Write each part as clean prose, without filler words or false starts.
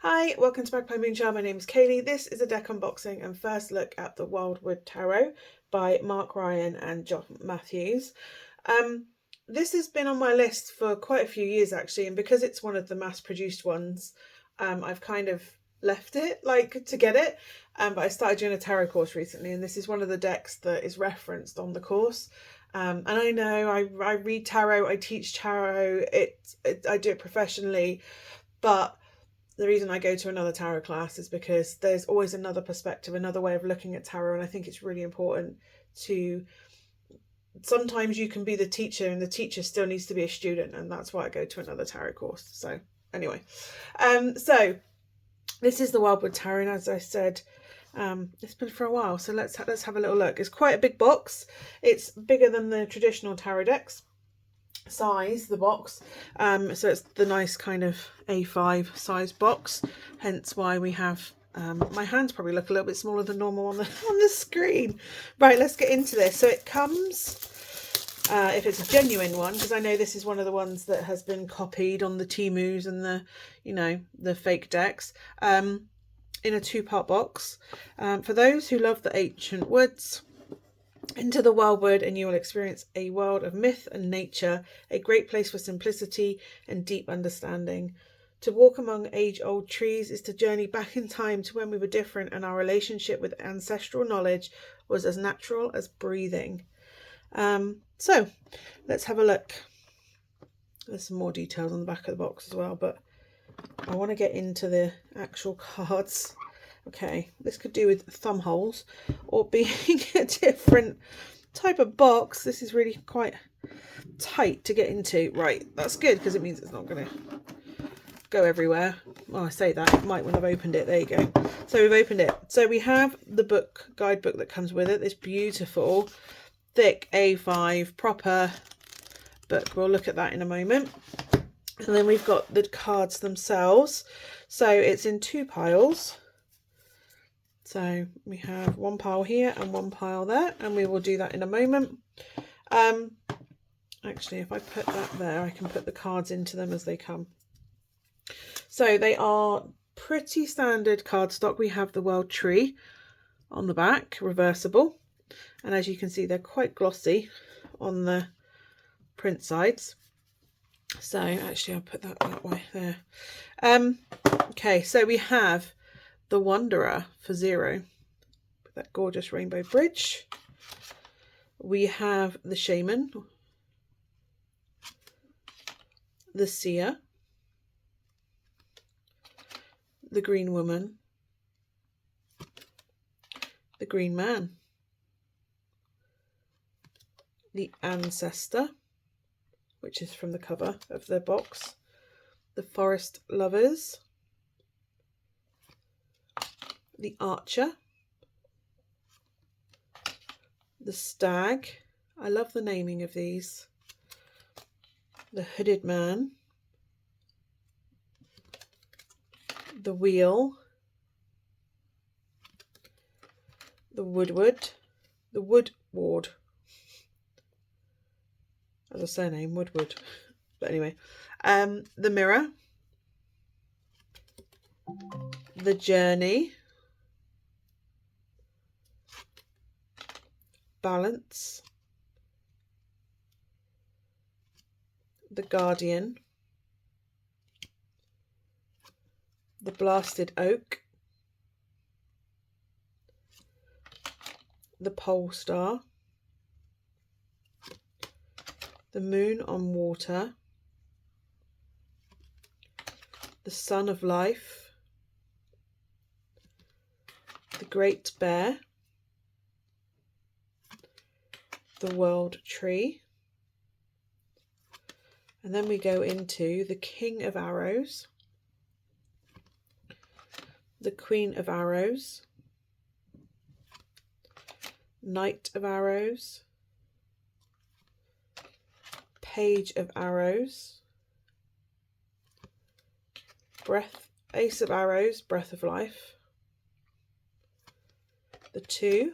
Hi, welcome to Magpie Moonchild. My name is Kayleigh. This is a deck unboxing and first look at the Wildwood Tarot by Mark Ryan and John Matthews. This has been on my list for quite a few years actually, and because it's one of the mass-produced ones, I've kind of left it to get it. But I started doing a tarot course recently, and this is one of the decks that is referenced on the course. And I know I read tarot, I teach tarot, I do it professionally, but the reason I go to another tarot class is because there's always another perspective, another way of looking at tarot, and I think it's really important to, sometimes you can be the teacher and the teacher still needs to be a student, and that's why I go to another tarot course. So anyway, so this is the Wildwood Tarot, and as I said, it's been for a while, so let's have a little look. It's quite a big box. It's bigger than the traditional tarot decks size, the box, so it's the nice kind of A5 size box, hence why we have my hands probably look a little bit smaller than normal on the screen. Right, let's get into this. So it comes, if it's a genuine one, because I know this is one of the ones that has been copied on the Temus and the fake decks, in a two-part box. For those who love the ancient woods, into the Wildwood, and you will experience a world of myth and nature, a great place for simplicity and deep understanding. To walk among age-old trees is to journey back in time to when we were different and our relationship with ancestral knowledge was as natural as breathing. So let's have a look. There's some more details on the back of the box as well, but I want to get into the actual cards. Okay, this could do with thumb holes or being a different type of box. This is really quite tight to get into. Right, that's good because it means it's not going to go everywhere. Well, I say that, it might when I've opened it. There you go. So we've opened it. So we have the book, guidebook that comes with it. This beautiful, thick A5 proper book. We'll look at that in a moment. And then we've got the cards themselves. So it's in two piles. So we have one pile here and one pile there, and we will do that in a moment. Actually, if I put that there, I can put the cards into them as they come. So they are pretty standard cardstock. We have the World Tree on the back, reversible. And as you can see, they're quite glossy on the print sides. So actually, I'll put that way there. Okay, so we have the Wanderer for 0, that gorgeous rainbow bridge. We have the Shaman, the Seer, the Green Woman, the Green Man, the Ancestor, which is from the cover of the box, the Forest Lovers, the Archer, the Stag, I love the naming of these, the Hooded Man, the Wheel, the Woodward, the Woodward, as a surname, Woodward, but anyway, the Mirror, the Journey, Balance, the Guardian, the Blasted Oak, the Pole Star, the Moon on Water, the Sun of Life, the Great Bear, the World Tree, and then we go into the King of Arrows, the Queen of Arrows, Knight of Arrows, Page of Arrows, Ace of Arrows, Breath of Life, the 2,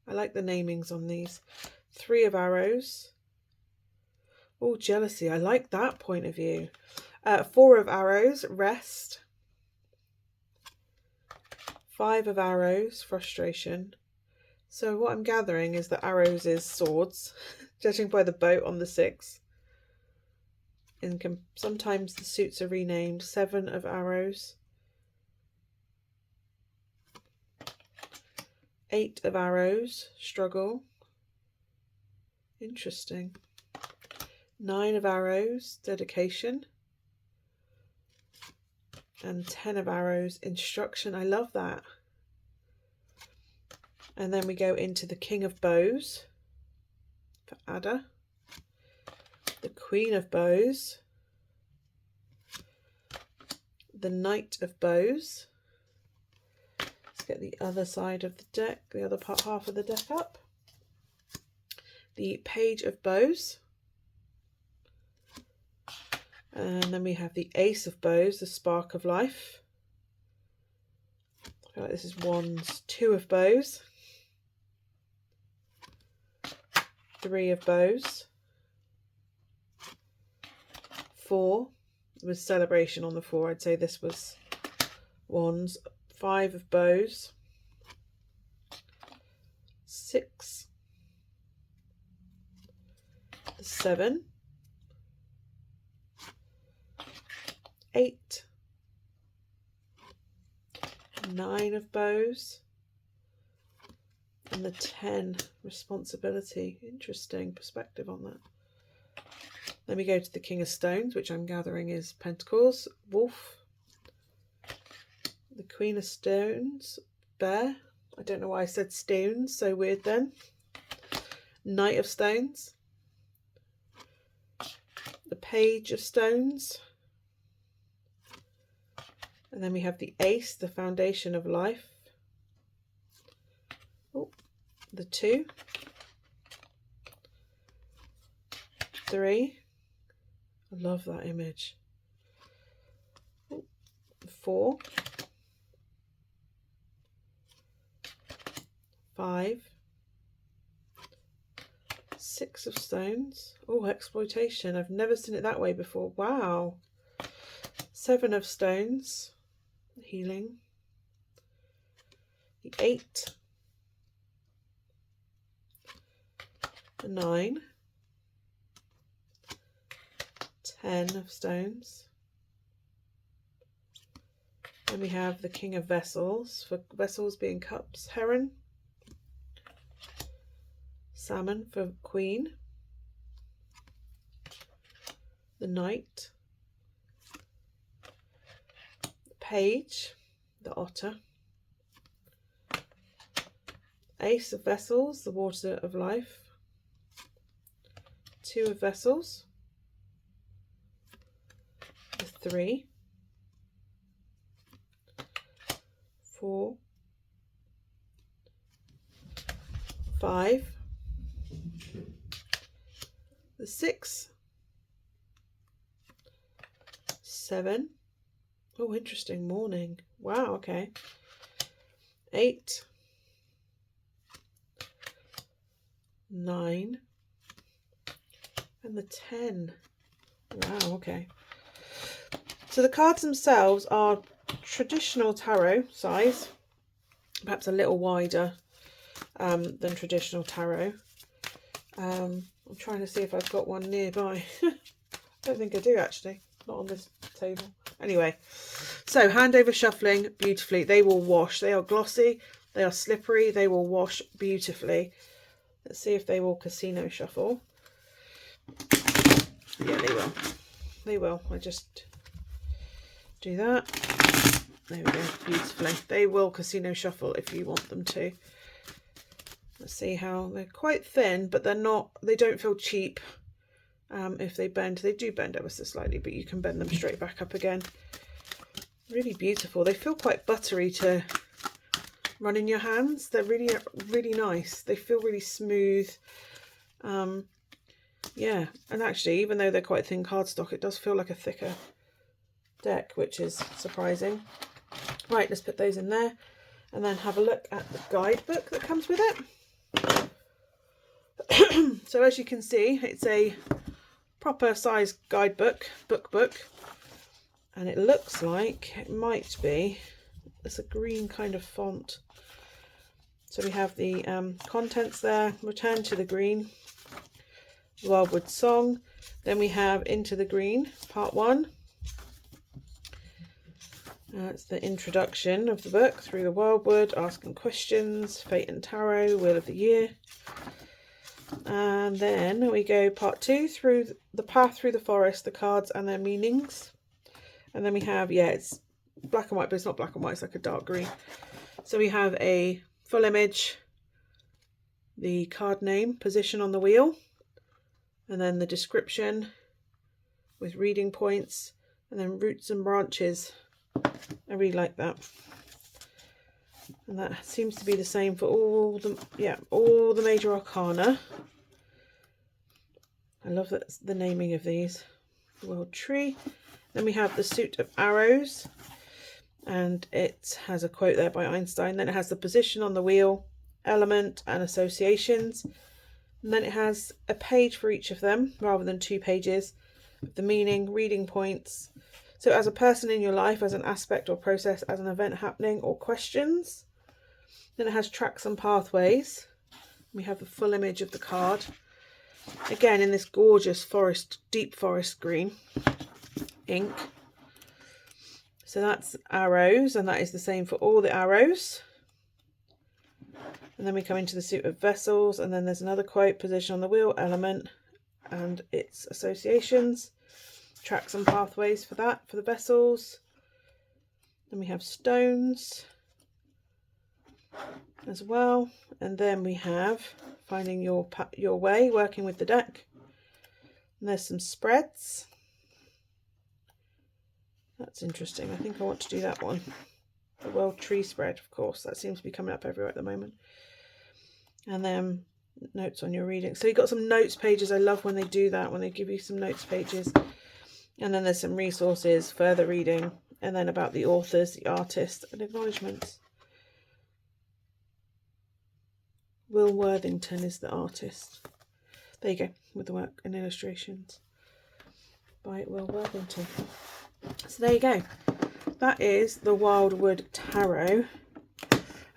I like the namings on these, 3 of Arrows, Oh, jealousy. I like that point of view. 4 of arrows, rest. 5 of arrows, frustration. So what I'm gathering is that arrows is swords, judging by the boat on the 6. And sometimes the suits are renamed. 7 of arrows. 8 of arrows, struggle. Interesting. 9 of arrows, dedication. And 10 of arrows, instruction. I love that. And then we go into the King of Bows for Ada. The Queen of Bows. The Knight of Bows. Let's get the other side of the deck, the other half of the deck up. The Page of Bows. And then we have the Ace of Bows, the Spark of Life. I feel like this is Wands. 2 of Bows. 3 of Bows. 4 was Celebration on the 4. I'd say this was Wands. 5 of Bows. 6. The 7. 8. 9 of Bows. And the 10, responsibility. Interesting perspective on that. Then we go to the King of Stones, which I'm gathering is Pentacles, Wolf. The Queen of Stones, Bear. I don't know why I said stones, so weird then. Knight of Stones. The Page of Stones. And then we have the Ace, the Foundation of Life. Oh, the 2. 3. I love that image. Oh, 4. 5. 6 of Stones. Oh, exploitation. I've never seen it that way before. Wow. 7 of Stones. Healing. The 8. The 9. 10 of Stones. Then we have the King of Vessels, for vessels being cups. Heron. Salmon for Queen. The Knight. The Page, the Otter. Ace of Vessels, the Water of Life. 2 of Vessels. The 3. 4. 5. The 6. 7. Oh, interesting. Morning. Wow, okay. 8. 9. And the 10. Wow, okay. So the cards themselves are traditional tarot size, perhaps a little wider than traditional tarot. I'm trying to see if I've got one nearby. I don't think I do actually, not on this table. Anyway, so hand over shuffling beautifully. They will wash. They are glossy, they are slippery, they will wash beautifully. Let's see if they will casino shuffle. Yeah, they will. They will. I just do that. There we go, beautifully. They will casino shuffle if you want them to. Let's see how they're quite thin, but they're not, they don't feel cheap. If they bend, they do bend ever so slightly, but you can bend them straight back up again. Really beautiful. They feel quite buttery to run in your hands. They're really, really nice. They feel really smooth. Yeah, and actually, even though they're quite thin cardstock, it does feel like a thicker deck, which is surprising. Right, let's put those in there and then have a look at the guidebook that comes with it. So as you can see, it's a proper size guidebook, book. and it looks like it might be, it's a green kind of font. So we have the contents there, Return to the Green, Wildwood Song. Then we have Into the Green, Part 1. It's the introduction of the book, Through the Wildwood, Asking Questions, Fate and Tarot, Wheel of the Year. And then we go Part 2, Through the Path Through the Forest, the cards and their meanings. And then we have, yeah, it's black and white, but it's not black and white, it's like a dark green. So we have a full image, the card name, position on the wheel, and then the description with reading points, and then roots and branches. I really like that. And that seems to be the same for all the major arcana. I love that, the naming of these. The World Tree. Then we have the Suit of Arrows, and it has a quote there by Einstein. Then it has the position on the wheel, element and associations. And then it has a page for each of them rather than 2 pages. The meaning, reading points. So as a person in your life, as an aspect or process, as an event happening or questions. Then it has tracks and pathways. We have the full image of the card. Again, in this gorgeous forest, deep forest green ink. So that's arrows, and that is the same for all the arrows. And then we come into the Suit of Vessels, and then there's another quote, position on the wheel, element and its associations. Tracks and pathways for that, for the vessels. Then we have stones as well. And then we have finding your way, working with the deck. And there's some spreads. That's interesting. I think I want to do that one. The World Tree spread, of course. That seems to be coming up everywhere at the moment. And then notes on your reading. So you've got some notes pages. I love when they do that, when they give you some notes pages. And then there's some resources, further reading, and then about the authors, the artist, and acknowledgements. Will Worthington is the artist. There you go, with the work and illustrations by Will Worthington. So there you go. That is the Wildwood Tarot.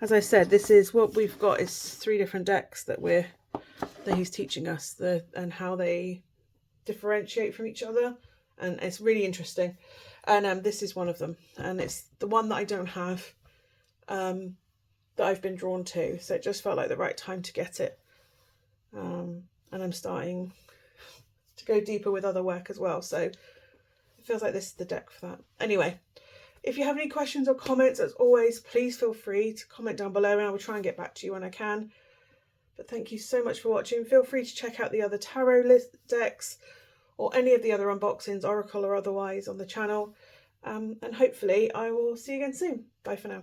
As I said, this is what we've got is 3 different decks that he's teaching us and how they differentiate from each other. And it's really interesting. And this is one of them. And it's the one that I don't have, that I've been drawn to. So it just felt like the right time to get it. And I'm starting to go deeper with other work as well. So it feels like this is the deck for that. Anyway, if you have any questions or comments, as always, please feel free to comment down below and I will try and get back to you when I can. But thank you so much for watching. Feel free to check out the other tarot decks or any of the other unboxings, Oracle or otherwise, on the channel. And hopefully I will see you again soon. Bye for now.